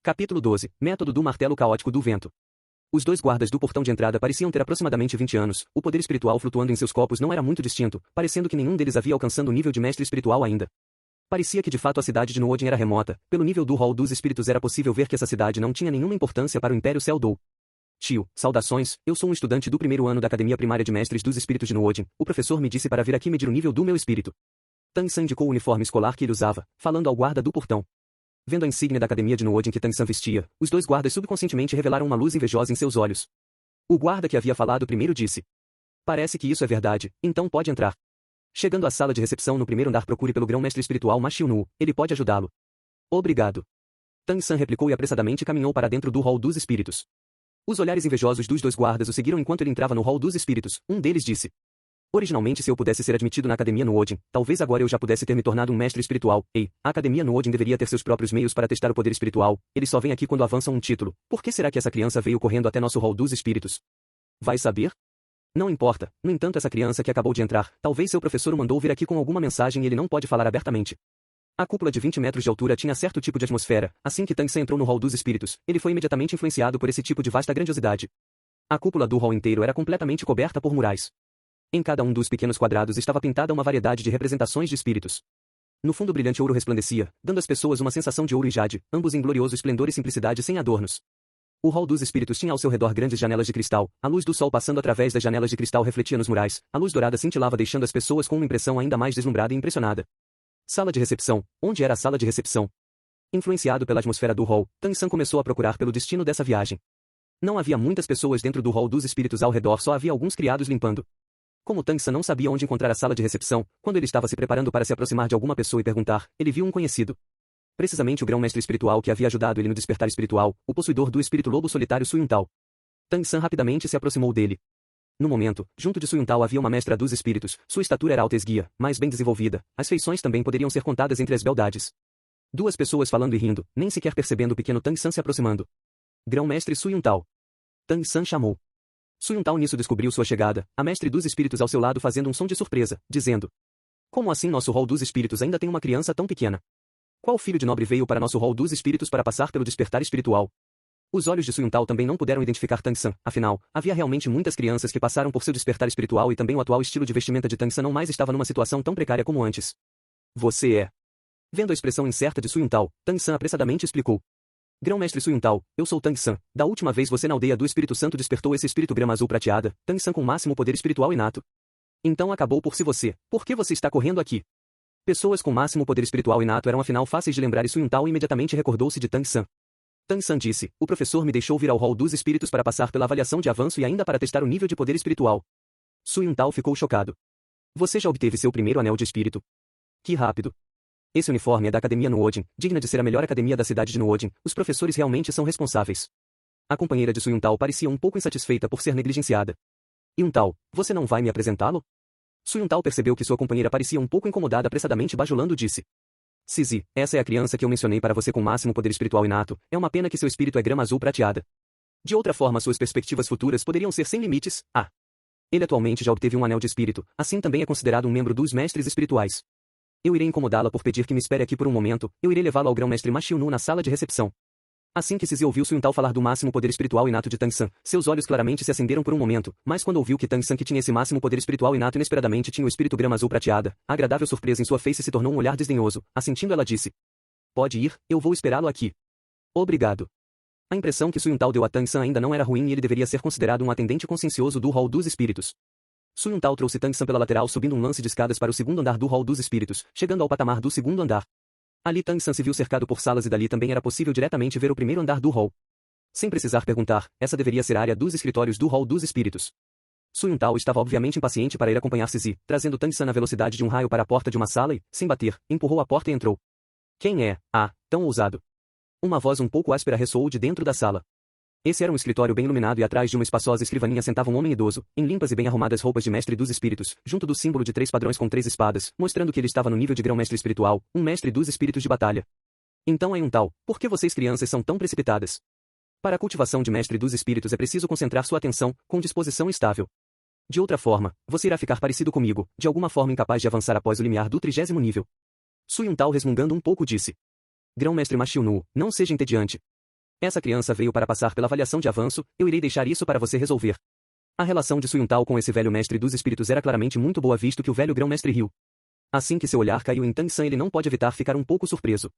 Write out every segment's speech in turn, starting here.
Capítulo 12. Método do martelo caótico do vento. Os dois guardas do portão de entrada pareciam ter aproximadamente 20 anos, o poder espiritual flutuando em seus corpos não era muito distinto, parecendo que nenhum deles havia alcançado o nível de mestre espiritual ainda. Parecia que de fato a cidade de Nuodin era remota, pelo nível do Hall dos Espíritos era possível ver que essa cidade não tinha nenhuma importância para o Império Seldou. Tio, saudações, eu sou um estudante do primeiro ano da Academia Primária de Mestres dos Espíritos de Nuodin, o professor me disse para vir aqui medir o nível do meu espírito. Tang-san indicou o uniforme escolar que ele usava, falando ao guarda do portão. Vendo a insígnia da academia de Nuodin que Tang-san vestia, os dois guardas subconscientemente revelaram uma luz invejosa em seus olhos. O guarda que havia falado primeiro disse: "Parece que isso é verdade, então pode entrar." Chegando à sala de recepção no primeiro andar, procure pelo grão-mestre espiritual Ma Xiu-Nu, ele pode ajudá-lo. Obrigado. Tang-san replicou e apressadamente caminhou para dentro do Hall dos Espíritos. Os olhares invejosos dos dois guardas o seguiram enquanto ele entrava no Hall dos Espíritos. Um deles disse: "Originalmente, se eu pudesse ser admitido na Academia Nuodin, talvez agora eu já pudesse ter me tornado um mestre espiritual. Ei, a Academia Nuodin deveria ter seus próprios meios para testar o poder espiritual. Eles só vêm aqui quando avançam um título. Por que será que essa criança veio correndo até nosso Hall dos Espíritos? Vai saber? Não importa. No entanto, essa criança que acabou de entrar, talvez seu professor o mandou vir aqui com alguma mensagem e ele não pode falar abertamente." A cúpula de 20 metros de altura tinha certo tipo de atmosfera. Assim que Tang-san entrou no Hall dos Espíritos, ele foi imediatamente influenciado por esse tipo de vasta grandiosidade. A cúpula do hall inteiro era completamente coberta por murais. Em cada um dos pequenos quadrados estava pintada uma variedade de representações de espíritos. No fundo, brilhante ouro resplandecia, dando às pessoas uma sensação de ouro e jade, ambos em glorioso esplendor e simplicidade sem adornos. O hall dos espíritos tinha ao seu redor grandes janelas de cristal, a luz do sol passando através das janelas de cristal refletia nos murais, a luz dourada cintilava deixando as pessoas com uma impressão ainda mais deslumbrada e impressionada. Sala de recepção. Onde era a sala de recepção? Influenciado pela atmosfera do hall, Tang-san começou a procurar pelo destino dessa viagem. Não havia muitas pessoas dentro do hall dos espíritos ao redor, só havia alguns criados limpando. Como Tang-san não sabia onde encontrar a sala de recepção, quando ele estava se preparando para se aproximar de alguma pessoa e perguntar, ele viu um conhecido. Precisamente o grão-mestre espiritual que havia ajudado ele no despertar espiritual, o possuidor do espírito lobo solitário Suyun-Tao. Tang-san rapidamente se aproximou dele. No momento, junto de Suyun-Tao havia uma mestra dos espíritos, sua estatura era alta e esguia, mas bem desenvolvida, as feições também poderiam ser contadas entre as beldades. Duas pessoas falando e rindo, nem sequer percebendo o pequeno Tang-san se aproximando. Grão-mestre Suyun-Tao. Tang-san chamou. Suyun-Tao nisso descobriu sua chegada, a mestre dos espíritos ao seu lado fazendo um som de surpresa, dizendo: "Como assim nosso hall dos espíritos ainda tem uma criança tão pequena? Qual filho de nobre veio para nosso hall dos espíritos para passar pelo despertar espiritual?" Os olhos de Suyun-Tao também não puderam identificar Tang-san, afinal, havia realmente muitas crianças que passaram por seu despertar espiritual e também o atual estilo de vestimenta de Tang-san não mais estava numa situação tão precária como antes. "Você é..." Vendo a expressão incerta de Suyun-Tao, Tang-san apressadamente explicou: "Grão-mestre Suyun-Tao, eu sou Tang-san. Da última vez você na aldeia do Espírito Santo despertou esse espírito grama azul prateada, Tang-san com máximo poder espiritual inato. Então acabou por si você. Por que você está correndo aqui?" Pessoas com máximo poder espiritual inato eram afinal fáceis de lembrar e Suyun-Tao imediatamente recordou-se de Tang-san. Tang-san disse: "O professor me deixou vir ao hall dos espíritos para passar pela avaliação de avanço e ainda para testar o nível de poder espiritual." Suyun-Tao ficou chocado. "Você já obteve seu primeiro anel de espírito? Que rápido. Esse uniforme é da Academia Nuodin, digna de ser a melhor academia da cidade de Nuodin, os professores realmente são responsáveis." A companheira de Suyun-Tao parecia um pouco insatisfeita por ser negligenciada. "Yun-Tao, você não vai me apresentá-lo?" Suyun-Tao percebeu que sua companheira parecia um pouco incomodada, apressadamente bajulando disse: "Zizi, essa é a criança que eu mencionei para você com máximo poder espiritual inato, é uma pena que seu espírito é grama azul prateada. De outra forma suas perspectivas futuras poderiam ser sem limites. Ele atualmente já obteve um anel de espírito, assim também é considerado um membro dos mestres espirituais. Eu irei incomodá-la por pedir que me espere aqui por um momento, eu irei levá-lo ao grão-mestre Ma Xiu-Nu na sala de recepção." Assim que Zizi ouviu Suyun-Tao falar do máximo poder espiritual inato de Tang-san, seus olhos claramente se acenderam por um momento, mas quando ouviu que Tang-san que tinha esse máximo poder espiritual inato inesperadamente tinha o espírito grama azul prateada, a agradável surpresa em sua face se tornou um olhar desdenhoso, assentindo ela disse: "Pode ir, eu vou esperá-lo aqui." "Obrigado." A impressão que Suyun-Tao deu a Tang-san ainda não era ruim e ele deveria ser considerado um atendente consciencioso do hall dos espíritos. Suyun-Tao trouxe Tang-san pela lateral subindo um lance de escadas para o segundo andar do hall dos espíritos, chegando ao patamar do segundo andar. Ali Tang-san se viu cercado por salas e dali também era possível diretamente ver o primeiro andar do hall. Sem precisar perguntar, essa deveria ser a área dos escritórios do hall dos espíritos. Suyun-Tao estava obviamente impaciente para ir acompanhar Zizi, trazendo Tang-san na velocidade de um raio para a porta de uma sala e, sem bater, empurrou a porta e entrou. "Quem é? Tão ousado." Uma voz um pouco áspera ressoou de dentro da sala. Esse era um escritório bem iluminado e atrás de uma espaçosa escrivaninha sentava um homem idoso, em limpas e bem arrumadas roupas de mestre dos espíritos, junto do símbolo de 3 padrões com 3 espadas, mostrando que ele estava no nível de grão-mestre espiritual, um mestre dos espíritos de batalha. "Então Yun-Tao, por que vocês crianças são tão precipitadas? Para a cultivação de mestre dos espíritos é preciso concentrar sua atenção, com disposição estável. De outra forma, você irá ficar parecido comigo, de alguma forma incapaz de avançar após o limiar do 30º nível." Suyun-Tao resmungando um pouco disse: "Grão-mestre Ma Xiu-Nu, não seja entediante. Essa criança veio para passar pela avaliação de avanço, eu irei deixar isso para você resolver. A relação de Su Yuntal com esse velho mestre dos espíritos era claramente muito boa visto que o velho grão-mestre riu. Assim que seu olhar caiu em Tang San ele não pode evitar ficar um pouco surpreso.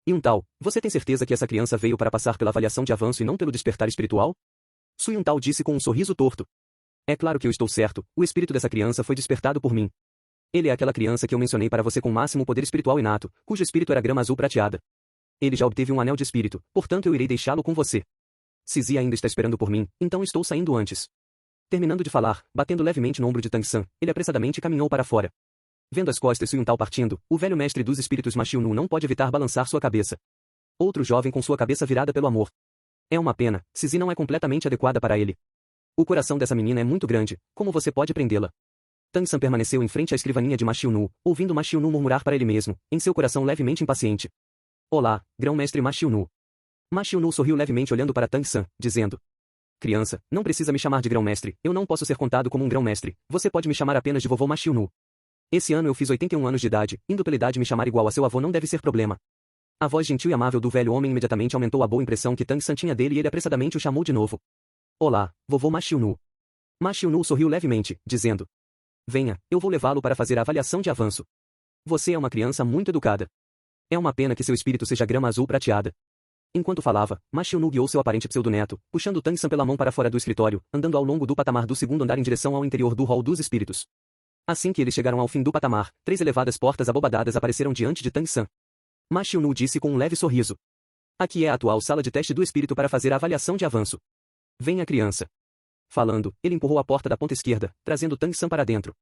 Yuntal, você tem certeza que essa criança veio para passar pela avaliação de avanço e não pelo despertar espiritual? Su Yuntal disse com um sorriso torto. É claro que eu estou certo, o espírito dessa criança foi despertado por mim. Ele é aquela criança que eu mencionei para você com máximo poder espiritual inato, cujo espírito era grama azul prateada. Ele já obteve um anel de espírito, portanto eu irei deixá-lo com você. Se Zi ainda está esperando por mim, então estou saindo antes. Terminando de falar, batendo levemente no ombro de Tang San, ele apressadamente caminhou para fora. Vendo as costas Su Yuntal partindo, o velho mestre dos espíritos Ma Xiu Nu não pode evitar balançar sua cabeça. Outro jovem com sua cabeça virada pelo amor. É uma pena, Zi não é completamente adequada para ele. O coração dessa menina é muito grande, como você pode prendê-la? Tang San permaneceu em frente à escrivaninha de Ma Xiu Nu, ouvindo Ma Xiu Nu murmurar para ele mesmo, em seu coração levemente impaciente. Olá, grão-mestre Ma Xiu Nu. Ma Xiu Nu sorriu levemente olhando para Tang San, dizendo. Criança, não precisa me chamar de grão-mestre, eu não posso ser contado como um grão-mestre, você pode me chamar apenas de vovô Ma Xiu Nu. Esse ano eu fiz 81 anos de idade, indo pela idade me chamar igual a seu avô não deve ser problema. A voz gentil e amável do velho homem imediatamente aumentou a boa impressão que Tang San tinha dele e ele apressadamente o chamou de novo. Olá, vovô Ma Xiu Nu. Ma Xiu Nu sorriu levemente, dizendo. Venha, eu vou levá-lo para fazer a avaliação de avanço. Você é uma criança muito educada. É uma pena que seu espírito seja grama azul prateada. Enquanto falava, Ma Xiu Nu guiou seu aparente pseudo-neto, puxando Tang San pela mão para fora do escritório, andando ao longo do patamar do segundo andar em direção ao interior do hall dos espíritos. Assim que eles chegaram ao fim do patamar, 3 elevadas portas abobadadas apareceram diante de Tang San. Ma Xiu Nu disse com um leve sorriso. Aqui é a atual sala de teste do espírito para fazer a avaliação de avanço. Venha, criança. Falando, ele empurrou a porta da ponta esquerda, trazendo Tang San para dentro.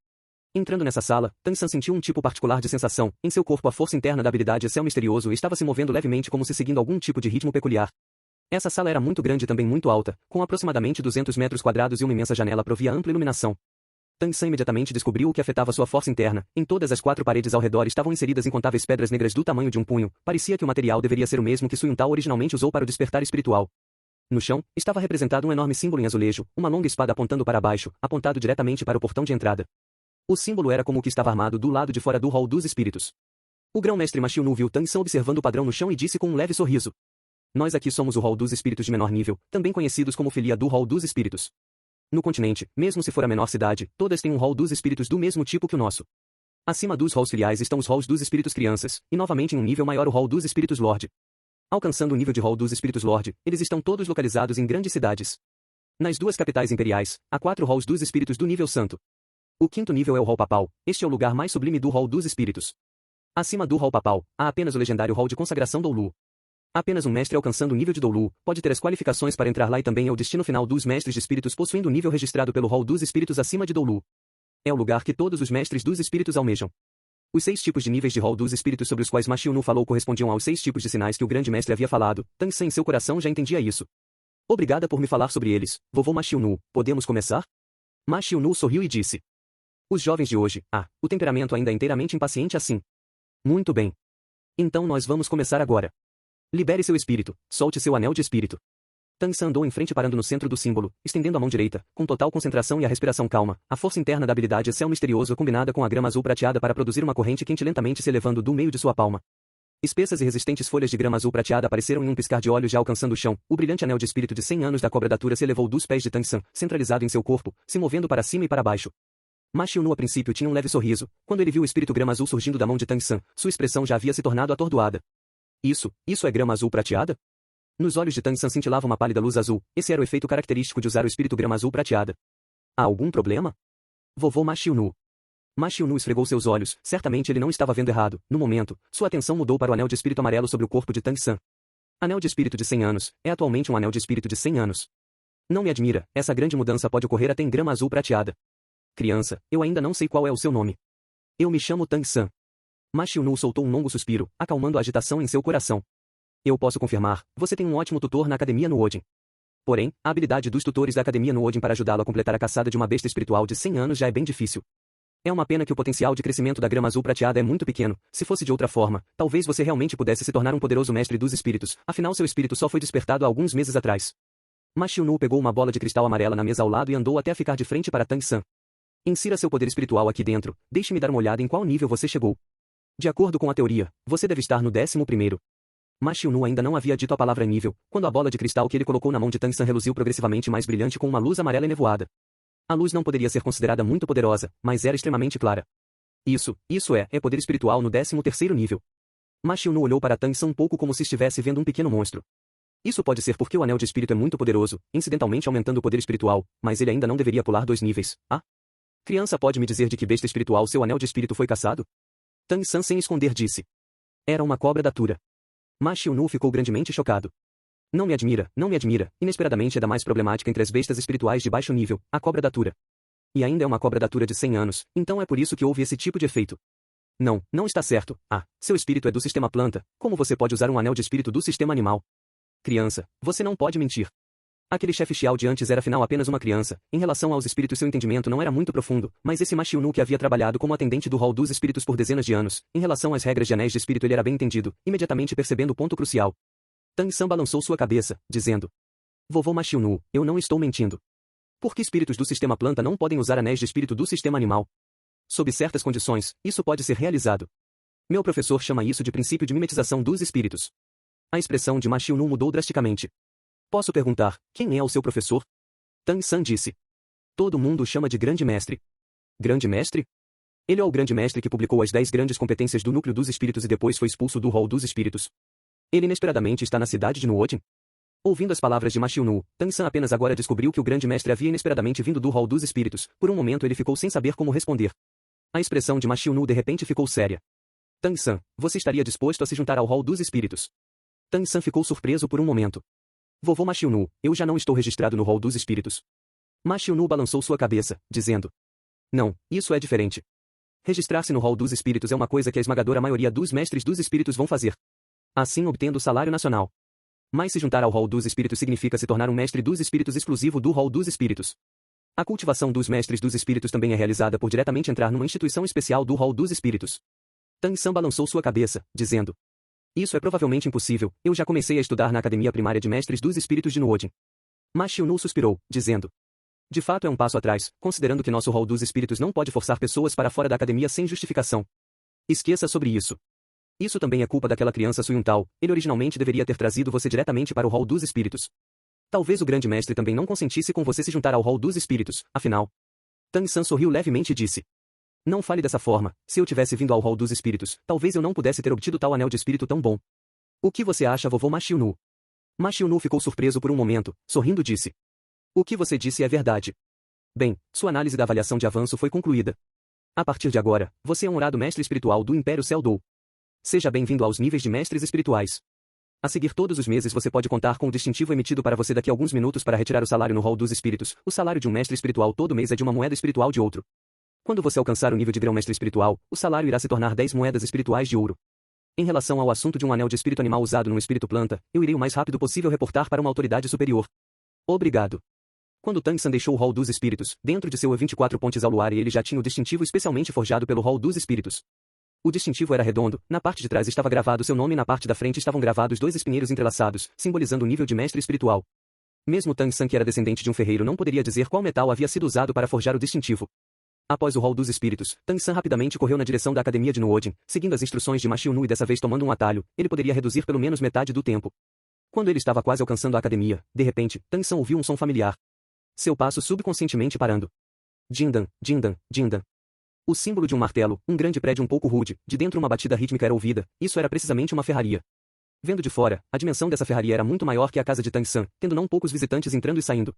Entrando nessa sala, Tang San sentiu um tipo particular de sensação, em seu corpo a força interna da habilidade céu misterioso estava se movendo levemente como se seguindo algum tipo de ritmo peculiar. Essa sala era muito grande e também muito alta, com aproximadamente 200 metros quadrados e uma imensa janela provia ampla iluminação. Tang San imediatamente descobriu o que afetava sua força interna, em todas as 4 paredes ao redor estavam inseridas incontáveis pedras negras do tamanho de um punho, parecia que o material deveria ser o mesmo que Su Yuntal originalmente usou para o despertar espiritual. No chão, estava representado um enorme símbolo em azulejo, uma longa espada apontando para baixo, apontado diretamente para o portão de entrada. O símbolo era como o que estava armado do lado de fora do hall dos espíritos. O grão-mestre Ma Xiu Nu viu Tang San observando o padrão no chão e disse com um leve sorriso. Nós aqui somos o hall dos espíritos de menor nível, também conhecidos como filia do hall dos espíritos. No continente, mesmo se for a menor cidade, todas têm um hall dos espíritos do mesmo tipo que o nosso. Acima dos halls filiais estão os halls dos espíritos crianças, e novamente em um nível maior o hall dos espíritos Lorde. Alcançando o nível de hall dos espíritos Lorde, eles estão todos localizados em grandes cidades. Nas 2 capitais imperiais, há 4 halls dos espíritos do nível santo. O 5º nível é o hall papal, este é o lugar mais sublime do hall dos espíritos. Acima do hall papal, há apenas o legendário hall de consagração Doulu. Apenas um mestre alcançando o nível de Doulu pode ter as qualificações para entrar lá e também é o destino final dos mestres de espíritos possuindo o nível registrado pelo hall dos espíritos acima de Doulu. É o lugar que todos os mestres dos espíritos almejam. Os 6 tipos de níveis de hall dos espíritos sobre os quais Ma Xiu Nu falou correspondiam aos 6 tipos de sinais que o grande mestre havia falado. Tang San em seu coração já entendia isso. Obrigada por me falar sobre eles, vovô Ma Xiu Nu. Podemos começar? Ma Xiu Nu sorriu e disse. Os jovens de hoje, o temperamento ainda é inteiramente impaciente assim. Muito bem. Então nós vamos começar agora. Libere seu espírito, solte seu anel de espírito. Tang San andou em frente parando no centro do símbolo, estendendo a mão direita, com total concentração e a respiração calma, a força interna da habilidade céu misterioso combinada com a grama azul prateada para produzir uma corrente quente lentamente se elevando do meio de sua palma. Espessas e resistentes folhas de grama azul prateada apareceram em um piscar de olhos já alcançando o chão, o brilhante anel de espírito de 100 anos da cobra datura se elevou dos pés de Tang San, centralizado em seu corpo, se movendo para cima e para baixo. Ma Xiu Nu a princípio tinha um leve sorriso, quando ele viu o espírito grama azul surgindo da mão de Tang San, sua expressão já havia se tornado atordoada. Isso é grama azul prateada? Nos olhos de Tang San cintilava uma pálida luz azul, esse era o efeito característico de usar o espírito grama azul prateada. Há algum problema? Vovô Ma Xiu Nu. Ma Xiu Nu esfregou seus olhos, certamente ele não estava vendo errado, no momento, sua atenção mudou para o anel de espírito amarelo sobre o corpo de Tang San. Anel de espírito de 100 anos, é atualmente um anel de espírito de 100 anos. Não me admira, essa grande mudança pode ocorrer até em grama azul prateada. Criança, eu ainda não sei qual é o seu nome. Eu me chamo Tang San. Ma Xiu Nu soltou um longo suspiro, acalmando a agitação em seu coração. Eu posso confirmar, você tem um ótimo tutor na academia no Odin. Porém, a habilidade dos tutores da academia no Odin para ajudá-lo a completar a caçada de uma besta espiritual de 100 anos já é bem difícil. É uma pena que o potencial de crescimento da grama azul prateada é muito pequeno, se fosse de outra forma, talvez você realmente pudesse se tornar um poderoso mestre dos espíritos, afinal seu espírito só foi despertado há alguns meses atrás. Ma Xiu Nu pegou uma bola de cristal amarela na mesa ao lado e andou até a ficar de frente para Tang San. Insira seu poder espiritual aqui dentro, deixe-me dar uma olhada em qual nível você chegou. De acordo com a teoria, você deve estar no 11º. Ma Xiongnu ainda não havia dito a palavra nível, quando a bola de cristal que ele colocou na mão de Tang San reluziu progressivamente mais brilhante com uma luz amarela enevoada. A luz não poderia ser considerada muito poderosa, mas era extremamente clara. Isso é poder espiritual no 13º nível. Ma Xiongnu olhou para Tang San um pouco como se estivesse vendo um pequeno monstro. Isso pode ser porque o anel de espírito é muito poderoso, incidentalmente aumentando o poder espiritual, mas ele ainda não deveria pular 2 níveis. Ah? Criança pode me dizer de que besta espiritual seu anel de espírito foi caçado? Tang San sem esconder disse. Era uma cobra datura. Ma Xiongnu ficou grandemente chocado. Não me admira, inesperadamente é da mais problemática entre as bestas espirituais de baixo nível, a cobra datura. E ainda é uma cobra datura de 100 anos, então é por isso que houve esse tipo de efeito. Não está certo. Seu espírito é do sistema planta, como você pode usar um anel de espírito do sistema animal? Criança, você não pode mentir. Aquele chefe Xiao de antes era afinal apenas uma criança, em relação aos espíritos seu entendimento não era muito profundo, mas esse Ma Xiongnu que havia trabalhado como atendente do hall dos espíritos por dezenas de anos, em relação às regras de anéis de espírito ele era bem entendido, imediatamente percebendo o ponto crucial. Tang San balançou sua cabeça, dizendo. Vovô Ma Xiongnu, eu não estou mentindo. Por que espíritos do sistema planta não podem usar anéis de espírito do sistema animal? Sob certas condições, isso pode ser realizado. Meu professor chama isso de princípio de mimetização dos espíritos. A expressão de Ma Xiongnu mudou drasticamente. Posso perguntar, quem é o seu professor? Tang San disse. Todo mundo o chama de Grande Mestre. Grande Mestre? Ele é o Grande Mestre que publicou as 10 grandes competências do Núcleo dos Espíritos e depois foi expulso do Hall dos Espíritos. Ele inesperadamente está na cidade de Nuodin? Ouvindo as palavras de Ma Xiongnu, Tang San apenas agora descobriu que o Grande Mestre havia inesperadamente vindo do Hall dos Espíritos. Por um momento ele ficou sem saber como responder. A expressão de Ma Xiongnu de repente ficou séria. Tang San, você estaria disposto a se juntar ao Hall dos Espíritos? Tang San ficou surpreso por um momento. Vovô Ma Xiongnu, eu já não estou registrado no Hall dos Espíritos. Ma Xiongnu balançou sua cabeça, dizendo. Não, isso é diferente. Registrar-se no Hall dos Espíritos é uma coisa que a esmagadora maioria dos mestres dos espíritos vão fazer. Assim obtendo o salário nacional. Mas se juntar ao Hall dos Espíritos significa se tornar um mestre dos espíritos exclusivo do Hall dos Espíritos. A cultivação dos mestres dos espíritos também é realizada por diretamente entrar numa instituição especial do Hall dos Espíritos. Tang San balançou sua cabeça, dizendo. Isso é provavelmente impossível, eu já comecei a estudar na Academia Primária de Mestres dos Espíritos de Nuodin. Ma Xiongnu suspirou, dizendo. De fato é um passo atrás, considerando que nosso Hall dos Espíritos não pode forçar pessoas para fora da academia sem justificação. Esqueça sobre isso. Isso também é culpa daquela criança Suyun-Tal, ele originalmente deveria ter trazido você diretamente para o Hall dos Espíritos. Talvez o Grande Mestre também não consentisse com você se juntar ao Hall dos Espíritos, afinal. Tang San sorriu levemente e disse. Não fale dessa forma, se eu tivesse vindo ao Hall dos Espíritos, talvez eu não pudesse ter obtido tal anel de espírito tão bom. O que você acha, vovô Ma Xiongnu? Ma Xiongnu ficou surpreso por um momento, sorrindo disse. O que você disse é verdade. Bem, sua análise da avaliação de avanço foi concluída. A partir de agora, você é um honrado mestre espiritual do Império Celdou. Seja bem-vindo aos níveis de mestres espirituais. A seguir todos os meses você pode contar com o distintivo emitido para você daqui a alguns minutos para retirar o salário no Hall dos Espíritos. O salário de um mestre espiritual todo mês é de uma moeda espiritual de outro. Quando você alcançar o nível de grão-mestre espiritual, o salário irá se tornar 10 moedas espirituais de ouro. Em relação ao assunto de um anel de espírito animal usado num espírito planta, eu irei o mais rápido possível reportar para uma autoridade superior. Obrigado. Quando Tang San deixou o Hall dos Espíritos, dentro de seu 24 pontes ao luar e ele já tinha o distintivo especialmente forjado pelo Hall dos Espíritos. O distintivo era redondo, na parte de trás estava gravado seu nome e na parte da frente estavam gravados 2 espinheiros entrelaçados, simbolizando o nível de mestre espiritual. Mesmo Tang San que era descendente de um ferreiro não poderia dizer qual metal havia sido usado para forjar o distintivo. Após o Hall dos Espíritos, Tang San rapidamente correu na direção da Academia de Nuodin, seguindo as instruções de Ma Xiongnu e dessa vez tomando um atalho, ele poderia reduzir pelo menos metade do tempo. Quando ele estava quase alcançando a academia, de repente, Tang San ouviu um som familiar. Seu passo subconscientemente parando. Jindan, Jindan, Jindan. O símbolo de um martelo, um grande prédio um pouco rude, de dentro uma batida rítmica era ouvida, isso era precisamente uma ferraria. Vendo de fora, a dimensão dessa ferraria era muito maior que a casa de Tang San, tendo não poucos visitantes entrando e saindo.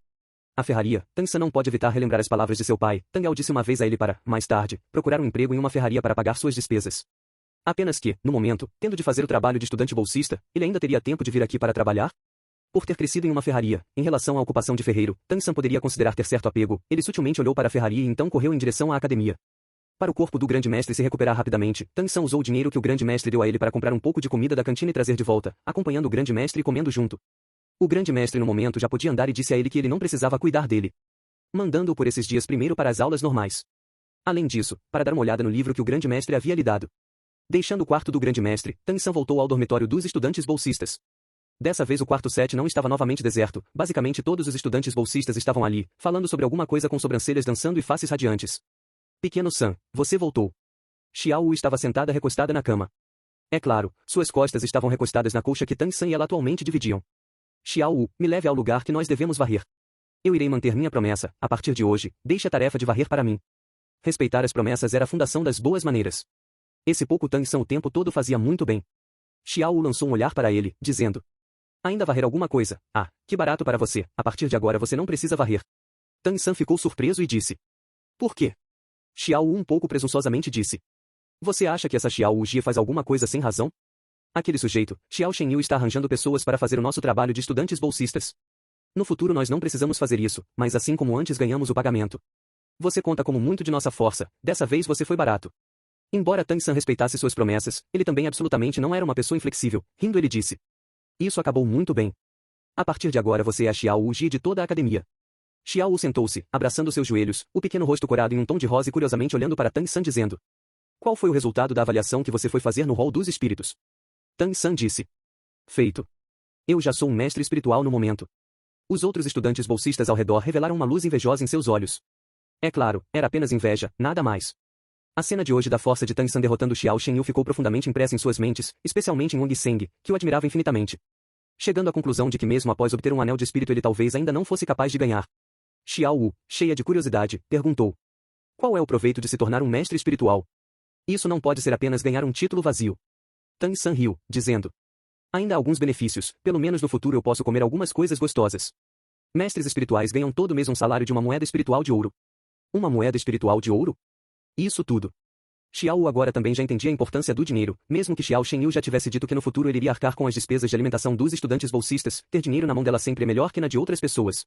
A ferraria, Tang San não pode evitar relembrar as palavras de seu pai. Tang Ao disse uma vez a ele para, mais tarde, procurar um emprego em uma ferraria para pagar suas despesas. Apenas que, no momento, tendo de fazer o trabalho de estudante bolsista, ele ainda teria tempo de vir aqui para trabalhar? Por ter crescido em uma ferraria, em relação à ocupação de ferreiro, Tang San poderia considerar ter certo apego, ele sutilmente olhou para a ferraria e então correu em direção à academia. Para o corpo do grande mestre se recuperar rapidamente, Tang San usou o dinheiro que o grande mestre deu a ele para comprar um pouco de comida da cantina e trazer de volta, acompanhando o grande mestre e comendo junto. O grande mestre no momento já podia andar e disse a ele que ele não precisava cuidar dele, mandando-o por esses dias primeiro para as aulas normais. Além disso, para dar uma olhada no livro que o grande mestre havia lhe dado. Deixando o quarto do grande mestre, Tang San voltou ao dormitório dos estudantes bolsistas. Dessa vez o quarto 7 não estava novamente deserto, basicamente todos os estudantes bolsistas estavam ali, falando sobre alguma coisa com sobrancelhas dançando e faces radiantes. Pequeno San, você voltou. Xiao Wu estava sentada recostada na cama. É claro, suas costas estavam recostadas na colcha que Tang San e ela atualmente dividiam. Xiao Wu, me leve ao lugar que nós devemos varrer. Eu irei manter minha promessa, a partir de hoje, deixe a tarefa de varrer para mim. Respeitar as promessas era a fundação das boas maneiras. Esse pouco Tang San o tempo todo fazia muito bem. Xiao Wu lançou um olhar para ele, dizendo: ainda varrer alguma coisa? Ah, que barato para você, a partir de agora você não precisa varrer. Tang San ficou surpreso e disse: por quê? Xiao Wu um pouco presunçosamente disse: você acha que essa Xiao Wu Jie faz alguma coisa sem razão? Aquele sujeito, Xiao Shenyu, está arranjando pessoas para fazer o nosso trabalho de estudantes bolsistas. No futuro nós não precisamos fazer isso, mas assim como antes ganhamos o pagamento. Você conta como muito de nossa força, dessa vez você foi barato. Embora Tang San respeitasse suas promessas, ele também absolutamente não era uma pessoa inflexível, rindo ele disse: isso acabou muito bem. A partir de agora você é a Xiao Wu Jie de toda a academia. Xiao Wu sentou-se, abraçando seus joelhos, o pequeno rosto corado em um tom de rosa e curiosamente olhando para Tang San dizendo: qual foi o resultado da avaliação que você foi fazer no hall dos espíritos? Tang San disse: feito. Eu já sou um mestre espiritual no momento. Os outros estudantes bolsistas ao redor revelaram uma luz invejosa em seus olhos. É claro, era apenas inveja, nada mais. A cena de hoje da força de Tang San derrotando Xiao Shenyu ficou profundamente impressa em suas mentes, especialmente em Wang Seng, que o admirava infinitamente. Chegando à conclusão de que mesmo após obter um anel de espírito ele talvez ainda não fosse capaz de ganhar. Xiao Wu, cheia de curiosidade, perguntou: qual é o proveito de se tornar um mestre espiritual? Isso não pode ser apenas ganhar um título vazio. Tang San riu, dizendo: ainda há alguns benefícios, pelo menos no futuro eu posso comer algumas coisas gostosas. Mestres espirituais ganham todo mês um salário de uma moeda espiritual de ouro. Uma moeda espiritual de ouro? Isso tudo. Xiao Wu agora também já entendia a importância do dinheiro, mesmo que Xiao Shenyu já tivesse dito que no futuro ele iria arcar com as despesas de alimentação dos estudantes bolsistas, ter dinheiro na mão dela sempre é melhor que na de outras pessoas.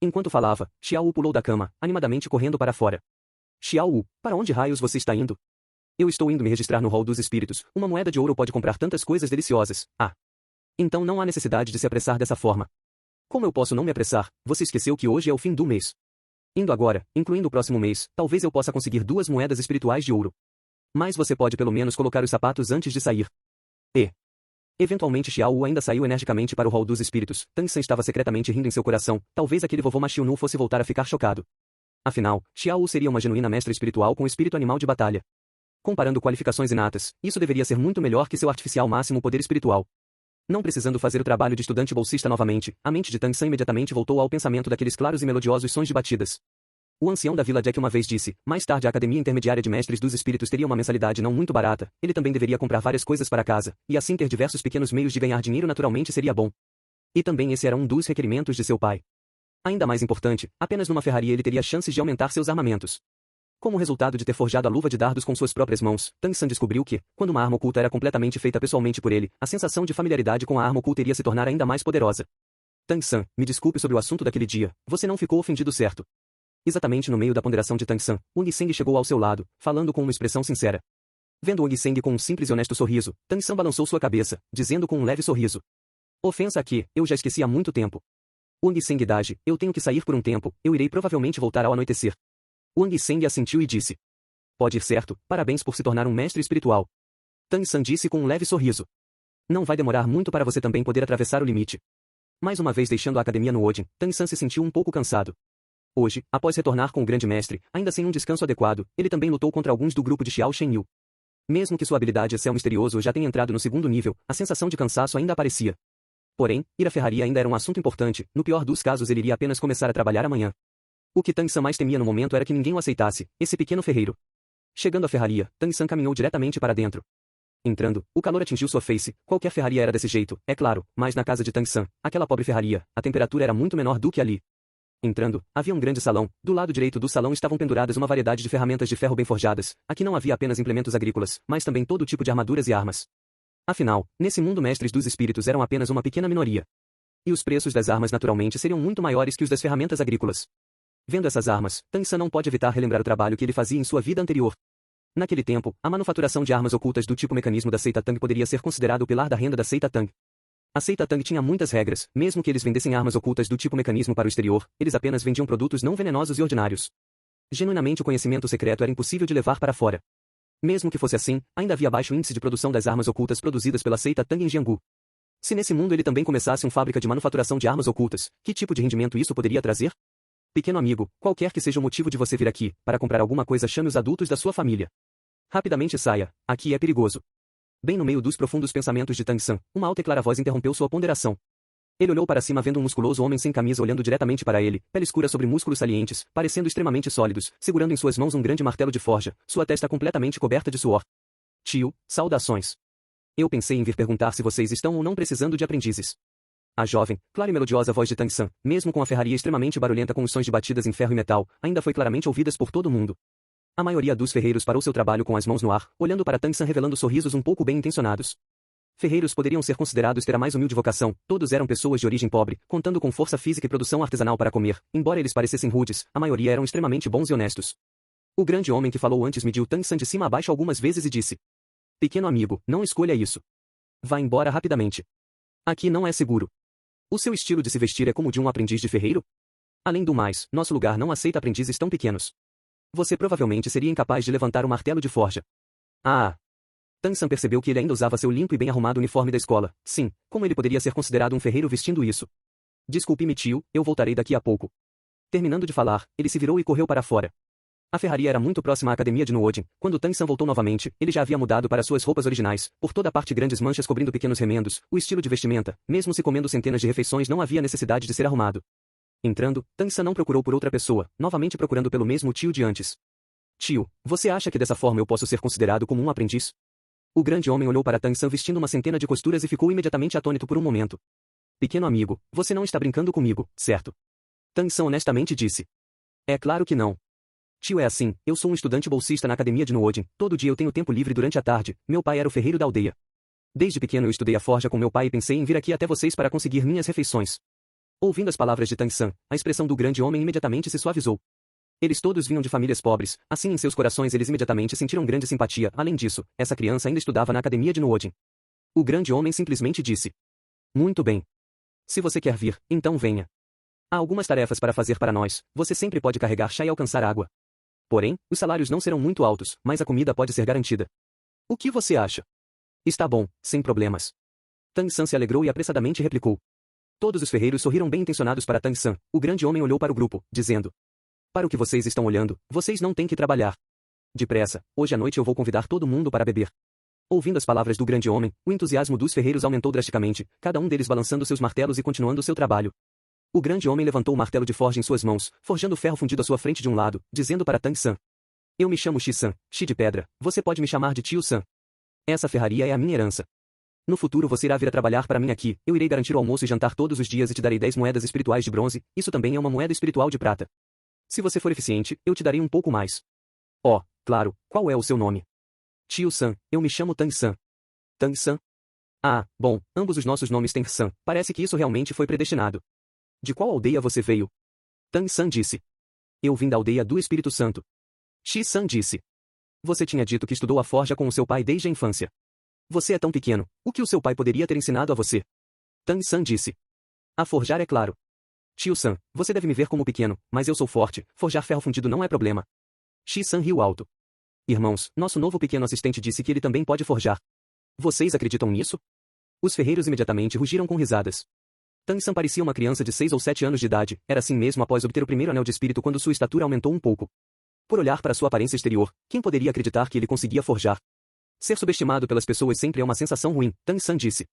Enquanto falava, Xiao Wu pulou da cama, animadamente correndo para fora. Xiao Wu, para onde raios você está indo? Eu estou indo me registrar no hall dos espíritos, uma moeda de ouro pode comprar tantas coisas deliciosas, ah. Então não há necessidade de se apressar dessa forma. Como eu posso não me apressar? Você esqueceu que hoje é o fim do mês. Indo agora, incluindo o próximo mês, talvez eu possa conseguir 2 moedas espirituais de ouro. Mas você pode pelo menos colocar os sapatos antes de sair. Eventualmente Xiao Wu ainda saiu energicamente para o hall dos espíritos. Tang San estava secretamente rindo em seu coração, talvez aquele vovô Machiu Nu fosse voltar a ficar chocado. Afinal, Xiao Wu seria uma genuína mestra espiritual com espírito animal de batalha. Comparando qualificações inatas, isso deveria ser muito melhor que seu artificial máximo poder espiritual. Não precisando fazer o trabalho de estudante bolsista novamente, a mente de Tang San imediatamente voltou ao pensamento daqueles claros e melodiosos sons de batidas. O ancião da Vila Jack uma vez disse: mais tarde a Academia Intermediária de Mestres dos Espíritos teria uma mensalidade não muito barata, ele também deveria comprar várias coisas para casa, e assim ter diversos pequenos meios de ganhar dinheiro naturalmente seria bom. E também esse era um dos requerimentos de seu pai. Ainda mais importante, apenas numa ferraria ele teria chances de aumentar seus armamentos. Como resultado de ter forjado a luva de dardos com suas próprias mãos, Tang San descobriu que, quando uma arma oculta era completamente feita pessoalmente por ele, a sensação de familiaridade com a arma oculta iria se tornar ainda mais poderosa. Tang San, me desculpe sobre o assunto daquele dia, você não ficou ofendido, certo? Exatamente no meio da ponderação de Tang San, Wang Seng chegou ao seu lado, falando com uma expressão sincera. Vendo Wang Seng com um simples e honesto sorriso, Tang San balançou sua cabeça, dizendo com um leve sorriso: ofensa aqui, eu já esqueci há muito tempo. Wang Seng Daji, eu tenho que sair por um tempo, eu irei provavelmente voltar ao anoitecer. Wang Seng assentiu e disse: pode ir certo, parabéns por se tornar um mestre espiritual. Tang San disse com um leve sorriso: não vai demorar muito para você também poder atravessar o limite. Mais uma vez deixando a academia no Odin, Tang San se sentiu um pouco cansado. Hoje, após retornar com o grande mestre, ainda sem um descanso adequado, ele também lutou contra alguns do grupo de Xiao Shenyu. Mesmo que sua habilidade Céu Misterioso já tenha entrado no segundo nível, a sensação de cansaço ainda aparecia. Porém, ir à ferraria ainda era um assunto importante, no pior dos casos ele iria apenas começar a trabalhar amanhã. O que Tang San mais temia no momento era que ninguém o aceitasse, esse pequeno ferreiro. Chegando à ferraria, Tang San caminhou diretamente para dentro. Entrando, o calor atingiu sua face, qualquer ferraria era desse jeito, é claro, mas na casa de Tang San, aquela pobre ferraria, a temperatura era muito menor do que ali. Entrando, havia um grande salão, do lado direito do salão estavam penduradas uma variedade de ferramentas de ferro bem forjadas, aqui não havia apenas implementos agrícolas, mas também todo tipo de armaduras e armas. Afinal, nesse mundo mestres dos espíritos eram apenas uma pequena minoria. E os preços das armas naturalmente seriam muito maiores que os das ferramentas agrícolas. Vendo essas armas, Tang San não pode evitar relembrar o trabalho que ele fazia em sua vida anterior. Naquele tempo, a manufaturação de armas ocultas do tipo mecanismo da seita Tang poderia ser considerado o pilar da renda da seita Tang. A seita Tang tinha muitas regras, mesmo que eles vendessem armas ocultas do tipo mecanismo para o exterior, eles apenas vendiam produtos não venenosos e ordinários. Genuinamente o conhecimento secreto era impossível de levar para fora. Mesmo que fosse assim, ainda havia baixo índice de produção das armas ocultas produzidas pela seita Tang em Jianghu. Se nesse mundo ele também começasse uma fábrica de manufaturação de armas ocultas, que tipo de rendimento isso poderia trazer? Pequeno amigo, qualquer que seja o motivo de você vir aqui, para comprar alguma coisa chame os adultos da sua família. Rapidamente saia, aqui é perigoso. Bem no meio dos profundos pensamentos de Tang San, uma alta e clara voz interrompeu sua ponderação. Ele olhou para cima vendo um musculoso homem sem camisa olhando diretamente para ele, pele escura sobre músculos salientes, parecendo extremamente sólidos, segurando em suas mãos um grande martelo de forja, sua testa completamente coberta de suor. Tio, saudações. Eu pensei em vir perguntar se vocês estão ou não precisando de aprendizes. A jovem, clara e melodiosa voz de Tang San, mesmo com a ferraria extremamente barulhenta com os sons de batidas em ferro e metal, ainda foi claramente ouvidas por todo mundo. A maioria dos ferreiros parou seu trabalho com as mãos no ar, olhando para Tang San revelando sorrisos um pouco bem intencionados. Ferreiros poderiam ser considerados ter a mais humilde vocação, todos eram pessoas de origem pobre, contando com força física e produção artesanal para comer, embora eles parecessem rudes, a maioria eram extremamente bons e honestos. O grande homem que falou antes mediu Tang San de cima a baixo algumas vezes e disse: Pequeno amigo, não escolha isso. Vá embora rapidamente. Aqui não é seguro. O seu estilo de se vestir é como o de um aprendiz de ferreiro? Além do mais, nosso lugar não aceita aprendizes tão pequenos. Você provavelmente seria incapaz de levantar um martelo de forja. Ah! Tang San percebeu que ele ainda usava seu limpo e bem arrumado uniforme da escola. Sim, como ele poderia ser considerado um ferreiro vestindo isso? Desculpe-me, tio, eu voltarei daqui a pouco. Terminando de falar, ele se virou e correu para fora. A ferraria era muito próxima à academia de Nuodin. Quando Tang San voltou novamente, ele já havia mudado para suas roupas originais, por toda a parte grandes manchas cobrindo pequenos remendos, o estilo de vestimenta, mesmo se comendo centenas de refeições não havia necessidade de ser arrumado. Entrando, Tang San não procurou por outra pessoa, novamente procurando pelo mesmo tio de antes. Tio, você acha que dessa forma eu posso ser considerado como um aprendiz? O grande homem olhou para Tang San vestindo uma centena de costuras e ficou imediatamente atônito por um momento. Pequeno amigo, você não está brincando comigo, certo? Tang San honestamente disse. É claro que não. Tio, é assim, eu sou um estudante bolsista na academia de Nuodin, todo dia eu tenho tempo livre durante a tarde, meu pai era o ferreiro da aldeia. Desde pequeno eu estudei a forja com meu pai e pensei em vir aqui até vocês para conseguir minhas refeições. Ouvindo as palavras de Tang San, a expressão do grande homem imediatamente se suavizou. Eles todos vinham de famílias pobres, assim em seus corações eles imediatamente sentiram grande simpatia. Além disso, essa criança ainda estudava na academia de Nuodin. O grande homem simplesmente disse. Muito bem. Se você quer vir, então venha. Há algumas tarefas para fazer para nós, você sempre pode carregar chá e alcançar água. Porém, os salários não serão muito altos, mas a comida pode ser garantida. O que você acha? Está bom, sem problemas. Tang San se alegrou e apressadamente replicou. Todos os ferreiros sorriram bem intencionados para Tang San. O grande homem olhou para o grupo, dizendo. Para o que vocês estão olhando, vocês não têm que trabalhar. Depressa, hoje à noite eu vou convidar todo mundo para beber. Ouvindo as palavras do grande homem, o entusiasmo dos ferreiros aumentou drasticamente, cada um deles balançando seus martelos e continuando seu trabalho. O grande homem levantou o martelo de forja em suas mãos, forjando ferro fundido à sua frente de um lado, dizendo para Tang San. Eu me chamo Shi-san, Shi de pedra, você pode me chamar de Tio San. Essa ferraria é a minha herança. No futuro você irá vir a trabalhar para mim aqui, eu irei garantir o almoço e jantar todos os dias e te darei 10 moedas espirituais de bronze, isso também é uma moeda espiritual de prata. Se você for eficiente, eu te darei um pouco mais. Oh, claro, qual é o seu nome? Tio San, eu me chamo Tang San. Tang San? Ah, bom, ambos os nossos nomes têm San, parece que isso realmente foi predestinado. De qual aldeia você veio? Tang San disse. Eu vim da aldeia do Espírito Santo. Shi-san disse. Você tinha dito que estudou a forja com o seu pai desde a infância. Você é tão pequeno, o que o seu pai poderia ter ensinado a você? Tang San disse. A forjar é claro. Tio-san, você deve me ver como pequeno, mas eu sou forte, forjar ferro fundido não é problema. Shi-san riu alto. Irmãos, nosso novo pequeno assistente disse que ele também pode forjar. Vocês acreditam nisso? Os ferreiros imediatamente rugiram com risadas. Tang San parecia uma criança de 6 ou 7 anos de idade, era assim mesmo após obter o primeiro anel de espírito quando sua estatura aumentou um pouco. Por olhar para sua aparência exterior, quem poderia acreditar que ele conseguia forjar? Ser subestimado pelas pessoas sempre é uma sensação ruim, Tang San disse.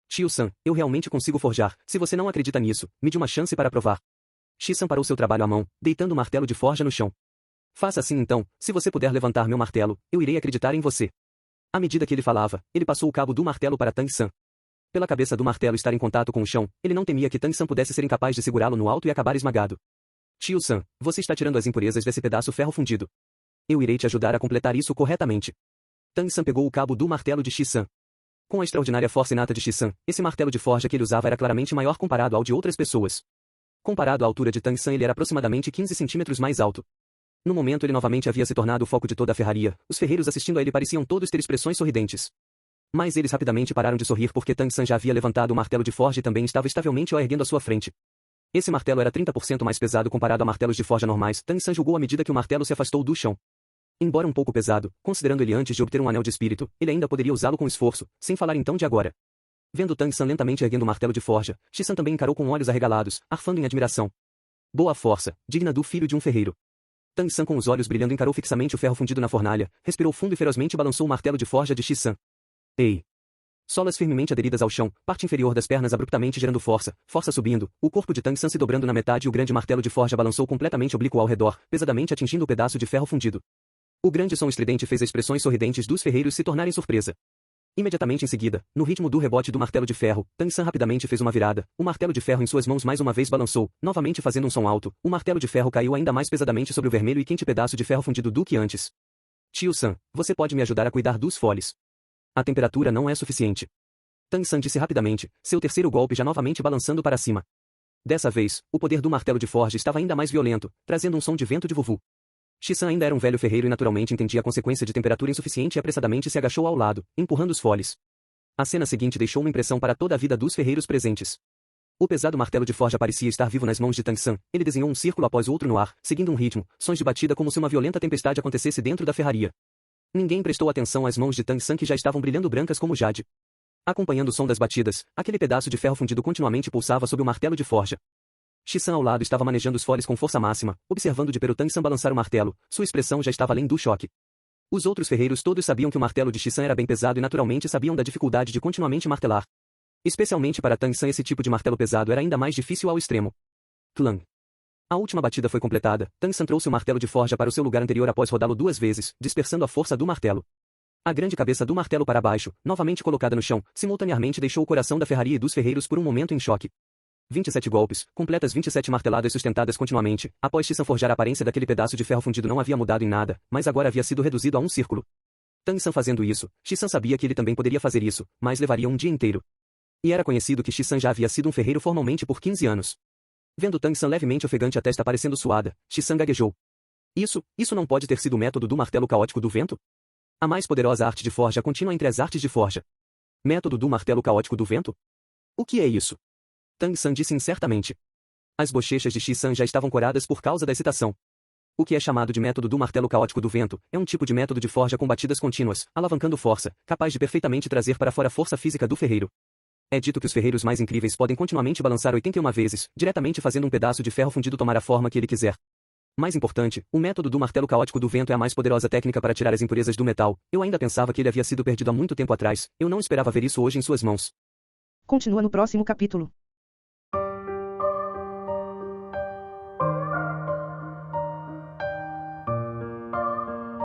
Tio-san, eu realmente consigo forjar, se você não acredita nisso, me dê uma chance para provar. Shi-san parou seu trabalho à mão, deitando o martelo de forja no chão. Faça assim então, se você puder levantar meu martelo, eu irei acreditar em você. À medida que ele falava, ele passou o cabo do martelo para Tang San. Pela cabeça do martelo estar em contato com o chão, ele não temia que Tang San pudesse ser incapaz de segurá-lo no alto e acabar esmagado. Tio-san, você está tirando as impurezas desse pedaço ferro fundido. Eu irei te ajudar a completar isso corretamente. Tang San pegou o cabo do martelo de Shi-san. Com a extraordinária força inata de Shi-san, esse martelo de forja que ele usava era claramente maior comparado ao de outras pessoas. Comparado à altura de Tang San ele era aproximadamente 15 centímetros mais alto. No momento ele novamente havia se tornado o foco de toda a ferraria, os ferreiros assistindo a ele pareciam todos ter expressões sorridentes. Mas eles rapidamente pararam de sorrir porque Tang San já havia levantado o martelo de forja e também estava estavelmente o erguendo à sua frente. Esse martelo era 30% mais pesado comparado a martelos de forja normais, Tang San julgou à medida que o martelo se afastou do chão. Embora um pouco pesado, considerando ele antes de obter um anel de espírito, ele ainda poderia usá-lo com esforço, sem falar então de agora. Vendo Tang San lentamente erguendo o martelo de forja, Shi-san também encarou com olhos arregalados, arfando em admiração. Boa força, digna do filho de um ferreiro. Tang San com os olhos brilhando encarou fixamente o ferro fundido na fornalha, respirou fundo e ferozmente balançou o martelo de forja de Shi-san. Ei! Solas firmemente aderidas ao chão, parte inferior das pernas abruptamente gerando força, força subindo, o corpo de Tang San se dobrando na metade e o grande martelo de forja balançou completamente oblíquo ao redor, pesadamente atingindo o pedaço de ferro fundido. O grande som estridente fez as expressões sorridentes dos ferreiros se tornarem surpresa. Imediatamente em seguida, no ritmo do rebote do martelo de ferro, Tang San rapidamente fez uma virada, o martelo de ferro em suas mãos mais uma vez balançou, novamente fazendo um som alto, o martelo de ferro caiu ainda mais pesadamente sobre o vermelho e quente pedaço de ferro fundido do que antes. Tio San, você pode me ajudar a cuidar dos foles. A temperatura não é suficiente. Tang San disse rapidamente, seu terceiro golpe já novamente balançando para cima. Dessa vez, o poder do martelo de forja estava ainda mais violento, trazendo um som de vento de vuvu. Shisan ainda era um velho ferreiro e naturalmente entendia a consequência de temperatura insuficiente e apressadamente se agachou ao lado, empurrando os foles. A cena seguinte deixou uma impressão para toda a vida dos ferreiros presentes. O pesado martelo de forja parecia estar vivo nas mãos de Tang San, ele desenhou um círculo após o outro no ar, seguindo um ritmo, sons de batida como se uma violenta tempestade acontecesse dentro da ferraria. Ninguém prestou atenção às mãos de Tang San que já estavam brilhando brancas como jade. Acompanhando o som das batidas, aquele pedaço de ferro fundido continuamente pulsava sob o martelo de forja. Shisan ao lado estava manejando os foles com força máxima, observando de perto Tang San balançar o martelo, sua expressão já estava além do choque. Os outros ferreiros todos sabiam que o martelo de Shisan era bem pesado e naturalmente sabiam da dificuldade de continuamente martelar. Especialmente para Tang San esse tipo de martelo pesado era ainda mais difícil ao extremo. Clang. A última batida foi completada, Tang San trouxe o martelo de forja para o seu lugar anterior após rodá-lo 2 vezes, dispersando a força do martelo. A grande cabeça do martelo para baixo, novamente colocada no chão, simultaneamente deixou o coração da ferraria e dos ferreiros por um momento em choque. 27 golpes, completas 27 marteladas sustentadas continuamente, após Shisan forjar a aparência daquele pedaço de ferro fundido não havia mudado em nada, mas agora havia sido reduzido a um círculo. Tang San fazendo isso, Shisan sabia que ele também poderia fazer isso, mas levaria um dia inteiro. E era conhecido que Shisan já havia sido um ferreiro formalmente por 15 anos. Vendo Tang San levemente ofegante a testa parecendo suada, Shisan gaguejou. Isso não pode ter sido o método do martelo caótico do vento? A mais poderosa arte de forja contínua entre as artes de forja. Método do martelo caótico do vento? O que é isso? Tang San disse incertamente. As bochechas de Shisan já estavam coradas por causa da excitação. O que é chamado de método do martelo caótico do vento, é um tipo de método de forja com batidas contínuas, alavancando força, capaz de perfeitamente trazer para fora a força física do ferreiro. É dito que os ferreiros mais incríveis podem continuamente balançar 81 vezes, diretamente fazendo um pedaço de ferro fundido tomar a forma que ele quiser. Mais importante, o método do martelo caótico do vento é a mais poderosa técnica para tirar as impurezas do metal. Eu ainda pensava que ele havia sido perdido há muito tempo atrás, eu não esperava ver isso hoje em suas mãos. Continua no próximo capítulo.